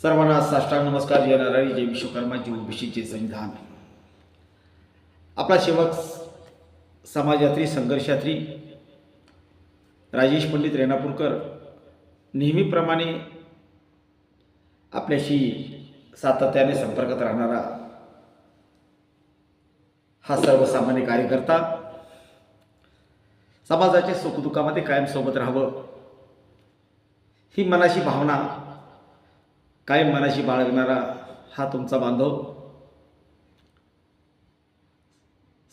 सर्वांना साष्टांग नमस्कार. जय नारायण, जय विश्वकर्मा, जय ओबीसी, जय संविधान. आपला सेवक, समाजयात्री, संघर्षयात्री राजेश पंडित रेणापूरकर नेहमीप्रमाणे आपल्याशी सातत्याने संपर्कात राहणारा हा सर्वसामान्य कार्यकर्ता, समाजाच्या सुखदुःखामध्ये कायम सोबत राहावं ही मनाची भावना कायम मनाशी बाळगणारा हा तुमचा बांधव,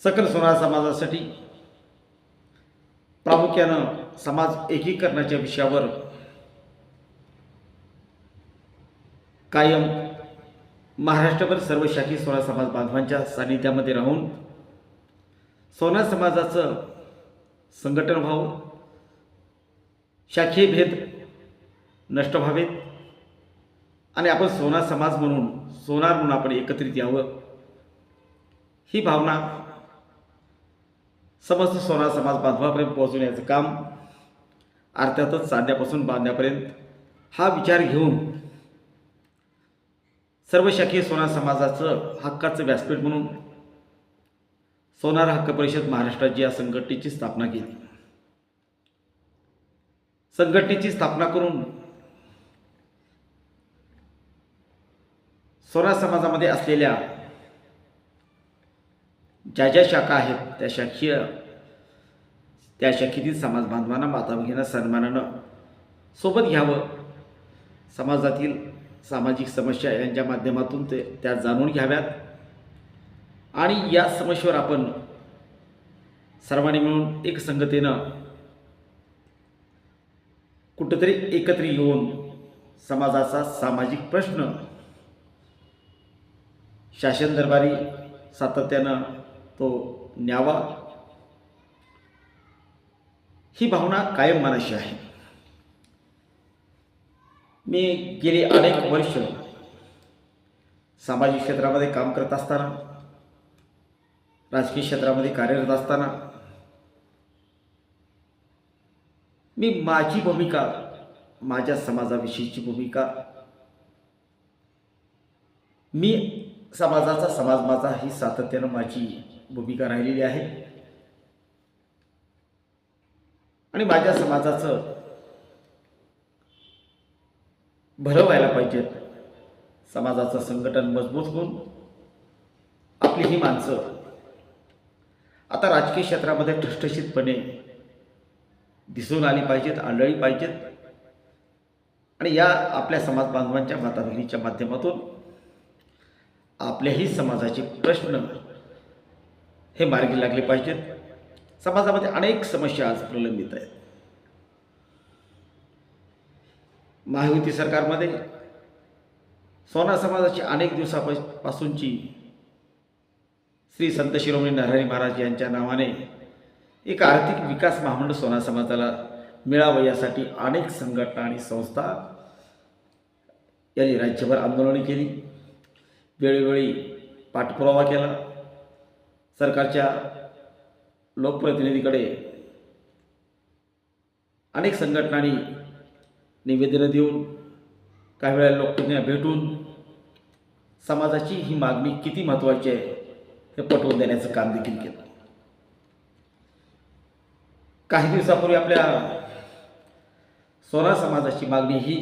सकल सोनार समाजासाठी प्रामुख्यानं समाज एकीकरणाच्या विषयावर कायम महाराष्ट्रभर सर्व शाखी सोनार समाज बांधवांच्या सानिध्यामध्ये राहून सोनार समाजाचं संघटन व्हावं, शाखीय भेद नष्ट व्हावेत आणि आपण सोनार समाज म्हणून, सोनार म्हणून आपण एकत्रित यावं ही भावना समस्त सोनार समाज बांधवापर्यंत पोहोचवण्याचं काम, अर्थातच साध्यापासून बांधण्यापर्यंत हा विचार घेऊन सर्व शाखीय सोनार समाजाचं हक्काचं व्यासपीठ म्हणून सोनार हक्क परिषद महाराष्ट्राची या संघटनेची स्थापना केली. संघटनेची स्थापना करून सोनार समाजामध्ये असलेल्या ज्या ज्या शाखा आहेत त्या शाखेतील समाज बांधवांना माता भगिनींना सन्मानानं सोबत घ्यावं, समाजातील सामाजिक समस्या यांच्या माध्यमातून त्या जाणून घ्याव्यात आणि या समस्येवर आपण सर्वांनी मिळून एक संगतीनं कुठंतरी एकत्र येऊन समाजाचा सामाजिक प्रश्न शासन दरबारी सातत्यानं तो न्यावा ही भावना कायम मनाशी आहे. मी गेली अनेक वर्ष सामाजिक क्षेत्रामध्ये काम करत असताना, राजकीय क्षेत्रामध्ये कार्यरत असताना मी माझी भूमिका, माझ्या समाजाविषयीची भूमिका, मी समाजाचा, समाज माझा ही सातत्यानं माझी भूमिका राहिलेली आहे आणि माझ्या समाजाचं भलं व्हायला पाहिजे. समाजाचं संघटन मजबूत होऊन आपली ही माणसं आता राजकीय क्षेत्रामध्ये ठसठशीतपणे दिसून आली पाहिजेत, आढळली पाहिजेत आणि या आपल्या समाज बांधवांच्या माता भगिनीच्या माध्यमातून आपल्याही समाजाचे प्रश्न हे मार्गी लागले पाहिजेत. समाजामध्ये अनेक समस्या आज प्रलंबित आहेत. महायुती सरकारमध्ये सोनार समाजाची अनेक दिवसापासूनची श्री संत शिरोमणी नरहरी महाराज यांच्या नावाने एक आर्थिक विकास महामंडळ सोनार समाजाला मिळावं यासाठी अनेक संघटना आणि संस्था यांनी राज्यभर आंदोलने केली, वेळोवेळी पाठपुरावा केला, सरकारच्या लोकप्रतिनिधीकडे अनेक संघटनांनी निवेदनं देऊन, काही वेळा लोकप्रतिनिधी भेटून समाजाची ही मागणी किती महत्त्वाची आहे हे पटवून देण्याचं काम देखील केलं. काही दिवसापूर्वी आपल्या सोनार समाजाची मागणी ही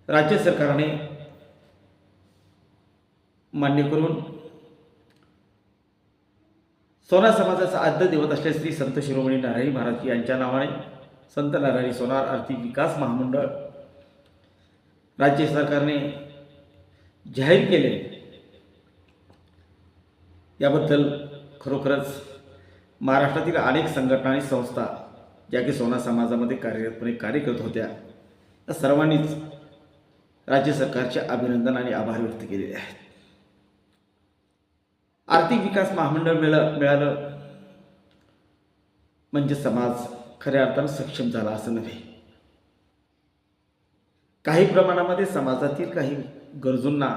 राज्य सरकारने मान्य करून सोनार समाजाचा आद्य दैवत असलेले श्री संत शिरोमणी नरहरी महाराज यांच्या नावाने संत नरहरी सोनार आर्थिक विकास महामंडळ राज्य सरकारने जाहीर केले. याबद्दल खरोखरच महाराष्ट्रातील अनेक संघटना आणि संस्था ज्या की सोनार समाजामध्ये कार्यरतपणे कार्य करत होत्या, त्या सर्वांनीच राज्य सरकारचे अभिनंदन आणि आभार व्यक्त केलेले आहेत. आर्थिक विकास महामंडळ मिळालं म्हणजे समाज खऱ्या अर्थानं सक्षम झाला असं नव्हे. काही प्रमाणामध्ये समाजातील काही गरजूंना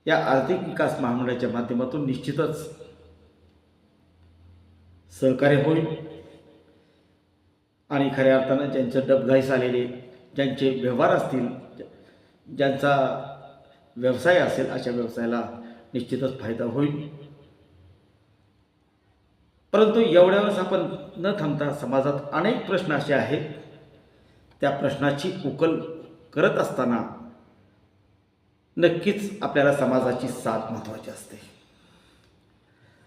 या आर्थिक विकास महामंडळाच्या माध्यमातून निश्चितच सहकार्य होईल आणि खऱ्या अर्थानं ज्यांचं डबघाईस आलेले ज्यांचे व्यवहार असतील, ज्यांचा व्यवसाय असेल अशा व्यवसायाला निश्चितच फायदा होईल. परंतु एवढ्यावरच आपण न थांबता समाजात अनेक प्रश्न असे आहेत, त्या प्रश्नाची उकल करत असताना नक्कीच आपल्याला समाजाची साथ महत्त्वाची असते.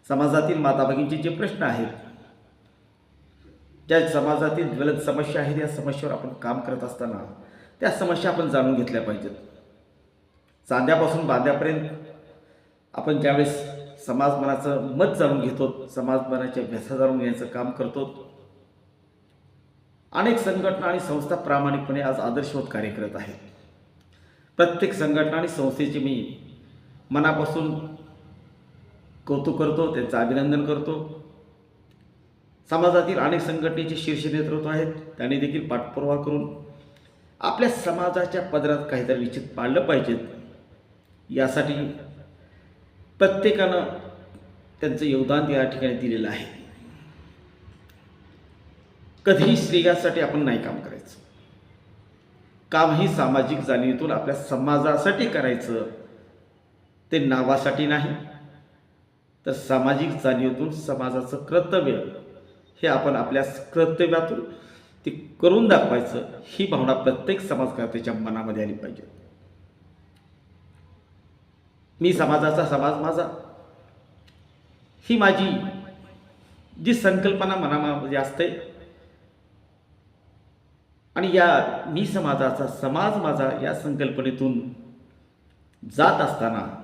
समाजातील माताभगिनींचे जे प्रश्न आहेत, ज्या समाजातील ज्वलंत समस्या आहेत, या समस्येवर आपण काम करत असताना त्या समस्या आपण जाणून घेतल्या पाहिजेत. चांद्यापासून बांद्यापर्यंत आपण ज्यावेळेस समाज मनाचं मत जाणून घेतो, समाज मनाच्या व्यथा जाणून घेण्याचं काम करतो. अनेक संघटना आणि संस्था प्रामाणिकपणे आज आदर्शवत कार्य करत आहेत. प्रत्येक संघटना आणि संस्थेचे मी मनापासून कौतुक करतो, त्यांचं अभिनंदन करतो. समाजातील अनेक संघटनेचे शीर्ष नेतृत्व आहेत, त्यांनी देखील पाठपुरावा करून आपल्या समाजाच्या पदरात काहीतरी निश्चित पाडलं पाहिजेत. यासाठी प्रत्येकानं त्यांचं योगदान या ठिकाणी दिलेलं आहे. कधीही स्त्रियांसाठी आपण नाही काम करायचं. काम ही सामाजिक जाणीवेतून आपल्या समाजासाठी करायचं, ते नावासाठी नाही, तर सामाजिक जाणीवेतून समाजाचं कर्तव्य हे आपण आपल्या कर्तव्यातून ते करून दाखवायचं, ही भावना प्रत्येक समाजकर्त्याच्या मनामध्ये आली पाहिजे. मी समाजाचा, समाज माझा, ही माझी जी संकल्पना मनामध्ये असते आणि या मी समाजाचा, समाज माझा या संकल्पनेतून जात असताना